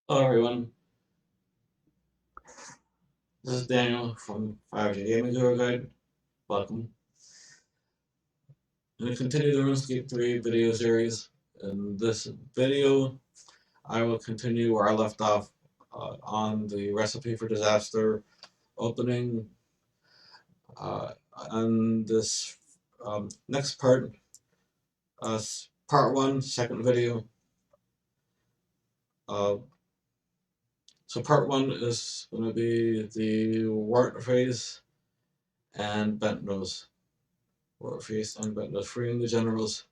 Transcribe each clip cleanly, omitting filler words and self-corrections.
Hello everyone, this is Daniel from 5G Gaming Tour Guide. Welcome. I'm going to continue the Runescape 3 video series. In this video, I will continue where I left off on the recipe for disaster opening. And this next part, part 1, second video. Uh, so part 1 is going to be the wart phase and bent nose. Wart phase and bent nose, freeing the generals.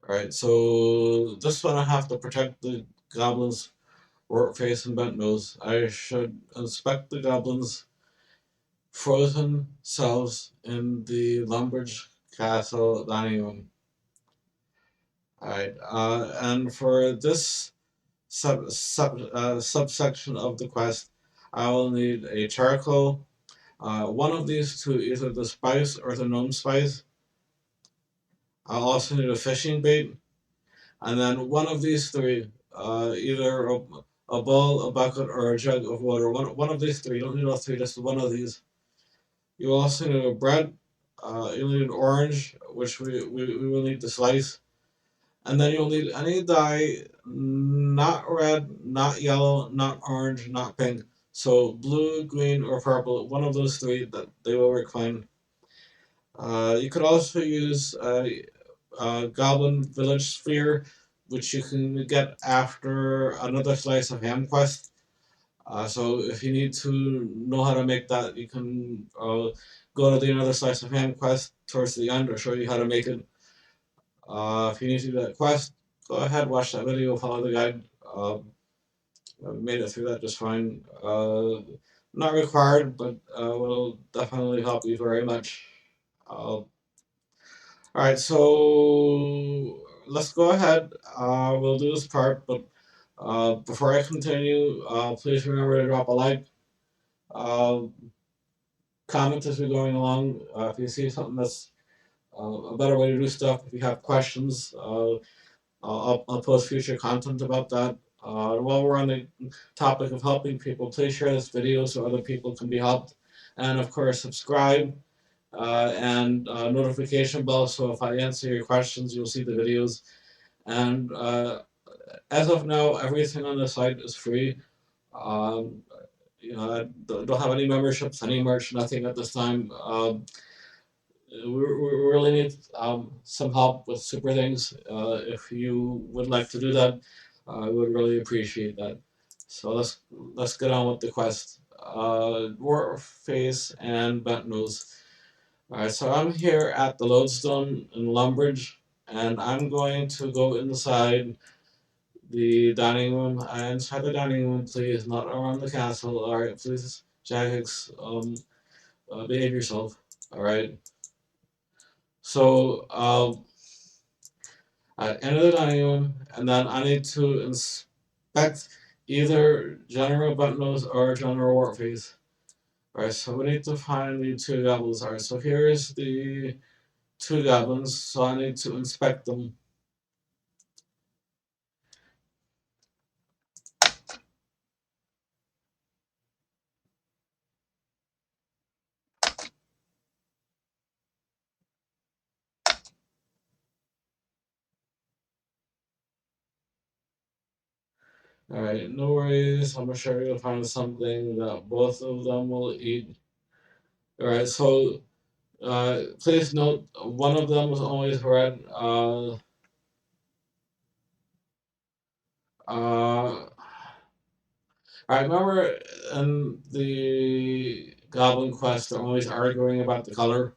Alright, so this one I have to protect the goblins' wart face and bent nose. I should inspect the goblins' frozen cells in the Lumbridge Castle dining room. Alright, and for this subsection of the quest, I will need a charcoal, one of these two, either the spice or the gnome spice. I'll also need a fishing bait, and then one of these three, either a bowl, a bucket, or a jug of water. One of these three. You don't need all three, just one of these. You also need a bread. You'll need an orange, which we will need to slice. And then you'll need any dye, not red, not yellow, not orange, not pink. So blue, green, or purple, one of those three, that they will work fine. You could also use Goblin Village Sphere, which you can get after another slice of ham quest. So if you need to know how to make that, you can go to the another slice of ham quest towards the end, or show you how to make it. If you need to do that quest, go ahead, watch that video, follow the guide. I made it through that just fine. Not required, but will definitely help you very much. Alright, so let's go ahead. We'll do this part, but before I continue, please remember to drop a like, uh, comment as we're going along. If you see something that's a better way to do stuff, if you have questions, I'll post future content about that. While we're on the topic of helping people, please share this video so other people can be helped. And of course, subscribe and notification bell, so if I answer your questions, you'll see the videos. And as of now, everything on the site is free. Um, I don't have any memberships, any merch, nothing at this time. We really need some help with super things. If you would like to do that, I would really appreciate that. So let's get on with the quest. War face and bent nose. Alright, so I'm here at the lodestone in Lumbridge, and I'm going to go inside the dining room. Inside the dining room, please, not around the castle. Alright, please, Jagex, behave yourself. Alright. So, I enter the dining room, and then I need to inspect either General Buttnose or General Wartface. Alright, so we need to find the two goblins. Alright, so here's the two goblins, so I need to inspect them. Alright, no worries. I'm sure you'll find something that both of them will eat. Alright, so please note one of them was always red. I remember in the Goblin Quest, they're always arguing about the color.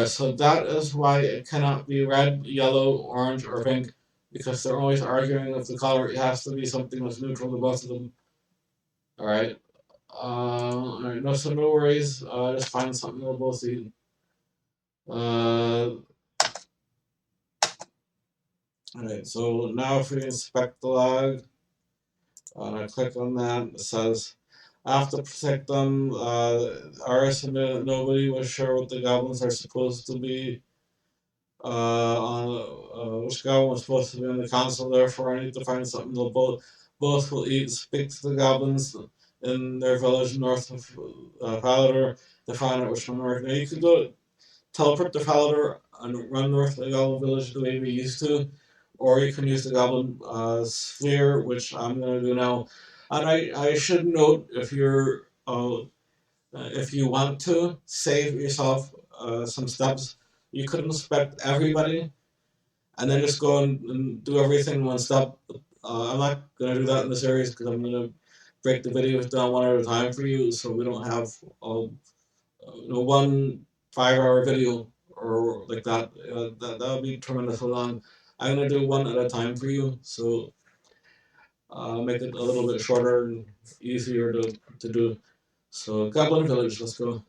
So that is why it cannot be red, yellow, orange, or pink, because they're always arguing with the color. It has to be something that's neutral to both of them. Alright. Alright, no, so no worries. Just find something they'll both eat. Alright, so now if we inspect the log, I click on that, it says, after protect them, RS and nobody was sure what the goblins are supposed to be, which goblin was supposed to be on the console, therefore I need to find something they'll both Both will speak to the goblins in their village north of Falador to find out which one works. Now you could go teleport to Falador and run north of the goblin village the way we used to, or you can use the goblin sphere, which I'm going to do now. And I should note if you want to save yourself some steps, you could inspect everybody and then just go and do everything in one step. I'm not gonna do that in the series because I'm gonna break the videos down one at a time for you, so we don't have one 5 hour video or like that. That would be tremendously long. I'm gonna do one at a time for you, so make it a little bit shorter and easier to do. So Goblin Village, let's go.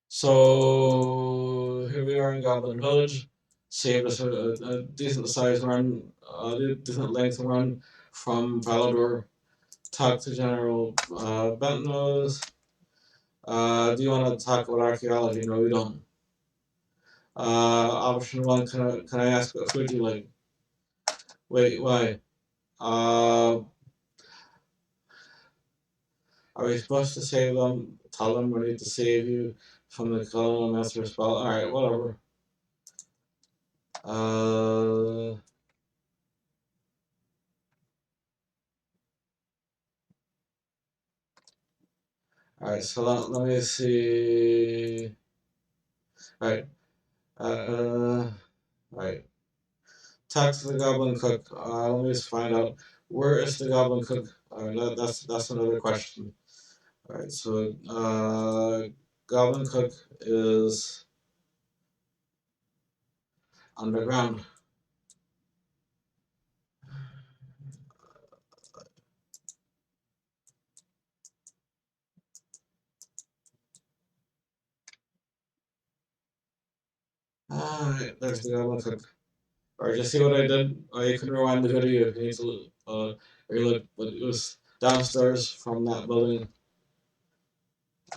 So here we are in Goblin Village. Saved us a decent sized run, a decent length run from Valador. Talk to General Bentnose. Do you want to talk about archaeology? No, we don't. Option one, can I ask what food you like? Wait, why? Uh, are we supposed to save them? Tell them we need to save you from the colonel master spell? Alright, whatever. Uh, Alright, so let me see. Alright, alright. Talk to the Goblin Cook. Let me just find out where is the Goblin Cook. Alright, that's another question. Alright, so Goblin Cook is underground. Alright, there's the Goblin Cook. Alright, just see what I did. You can rewind the video if you need to relook, but it was downstairs from that building.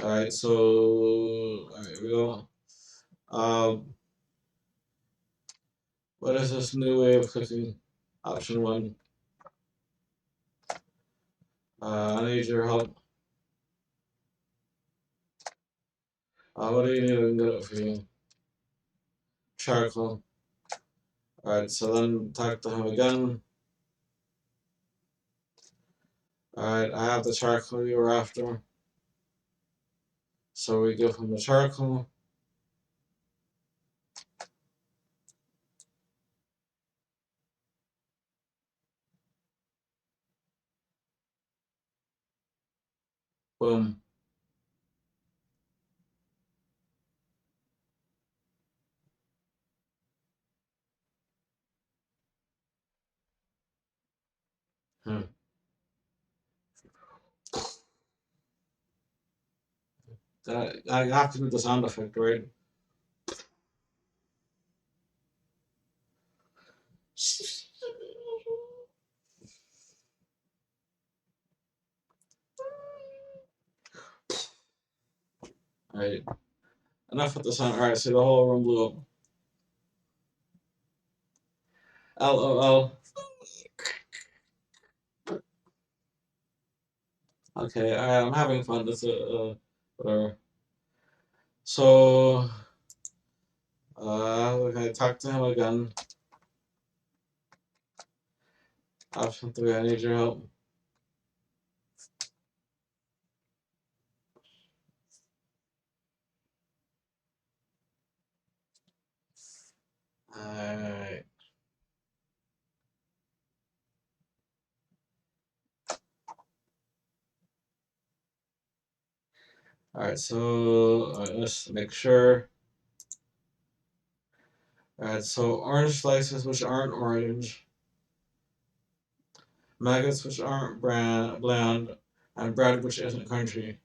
Alright, so alright, here we go. Um, what is this new way of cooking? Option one. I need your help. What do you need? I can get it for you. Charcoal. Alright, so then talk to him again. Alright, I have the charcoal you were after. So we give him the charcoal. Boom. Hmm. I have to do the sound effect, right? Alright, enough with the sound. Alright, so the whole room blew up. LOL. Okay, alright, I'm having fun. That's whatever. So, we're gonna talk to him again. Option three, I need your help. Alright. Alright, so let's make sure. Alright, so orange slices which aren't orange, maggots which aren't bland, and bread which isn't crunchy.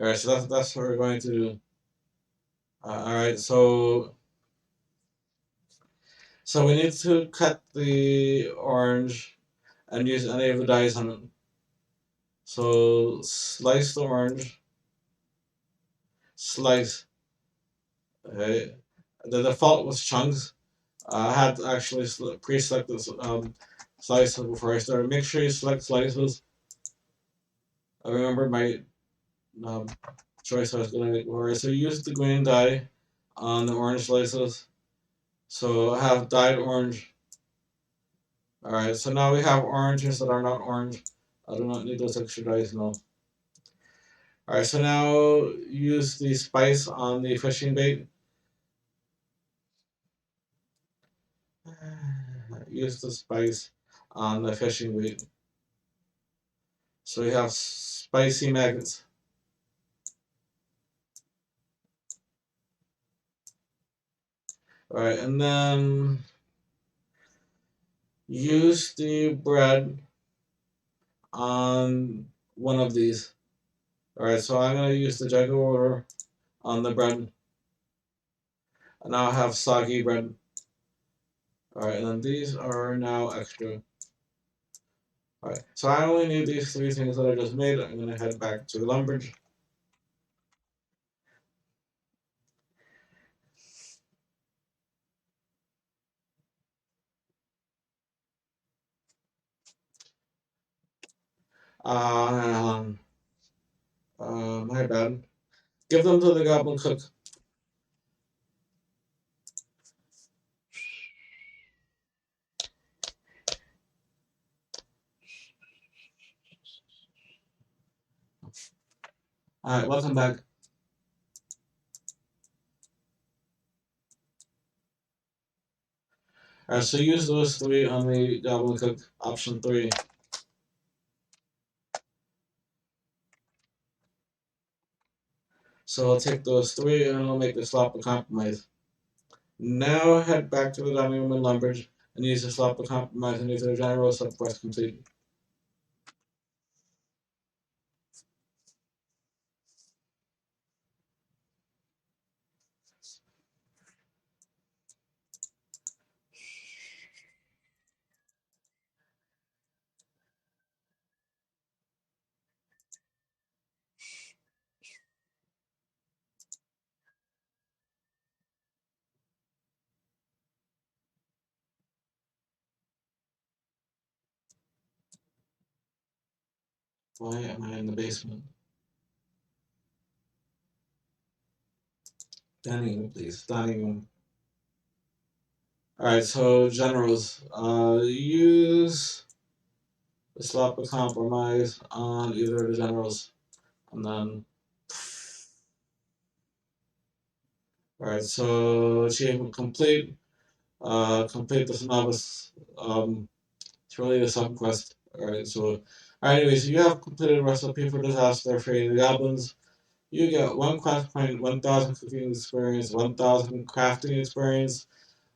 Alright, so that's what we're going to do. Alright, so we need to cut the orange and use any of the dice on it. So slice the orange, slice. Okay. The default was chunks. I had to actually pre-select this slices before I started. Make sure you select slices. I remember my um, choice I was going to make before. So use the green dye on the orange slices. So I have dyed orange. Alright, so now we have oranges that are not orange. I do not need those extra dyes now. Alright, so now use the spice on the fishing bait. Use the spice on the fishing bait. So we have spicy maggots. Alright, and then use the bread on one of these. Alright, so I'm going to use the jug of water on the bread. And now I have soggy bread. Alright, and then these are now extra. Alright, so I only need these three things that I just made. I'm going to head back to Lumbridge. Um, my bad. Give them to the goblin cook. Alright, welcome back. Alright, so use those three on the goblin cook, option 3. So I'll take those three and I'll make the slop a compromise. Now head back to the dining room in Lumbridge and use the slop a compromise and use the general subquest complete. Why am I in the basement? Dining room, please. Dining room. Alright, so generals. Use the slop of compromise on either of the generals. And then. Alright, so achievement complete. Complete this novice. It's really a subquest. Alright, so. Alright, anyways, you have completed Recipe for Disaster for the Goblins. You get 1 quest point, 1000 cooking experience, 1000 crafting experience,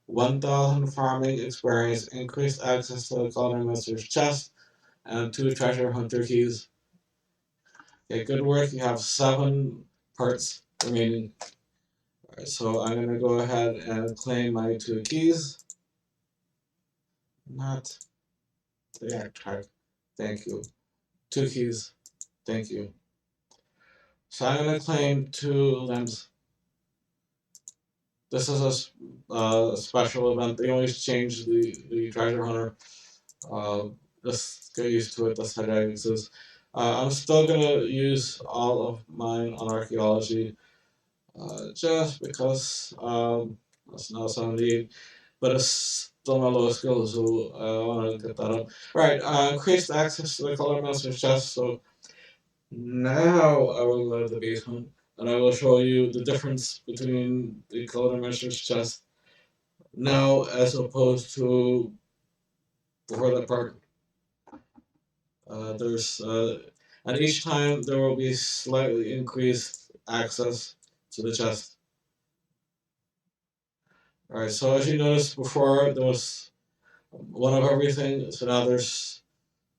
1000 farming experience, increased access to the Culinary Master's chest, and 2 treasure hunter keys. Okay, good work. You have 7 parts remaining. Alright, so I'm gonna go ahead and claim my 2 keys. Not the act card. Thank you. 2 keys. Thank you. So I'm gonna claim 2 limbs. This is a special event. They always change the treasure hunter. Just get used to it. That's how it is. I'm still gonna use all of mine on archaeology, just because that's not something I need, but it's still my lowest skill, so I want to get that up. Right, increased access to the color master's chest. So now I will go to the basement and I will show you the difference between the color master's chest now as opposed to before that part. There's and each time there will be slightly increased access to the chest. All right. So as you noticed before, there was one of everything. So now there's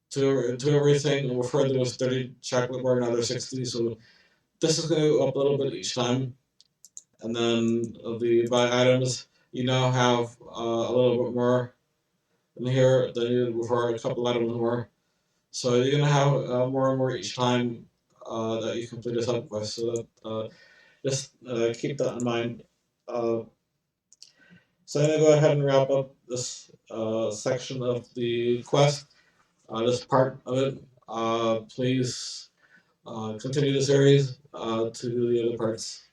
two everything. And before there was 30 chocolate bar. Now there's 60. So this is going to go up a little bit each time. And then the buy items, you now have a little bit more. in here than you did before, a couple items more. So you're gonna have more and more each time that you complete a sub quest. So that just keep that in mind. Uh, so I'm gonna go ahead and wrap up this section of the quest, this part of it. Please continue the series to do the other parts.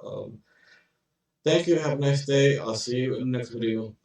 Um, Thank you. Have a nice day. I'll see you in the next video.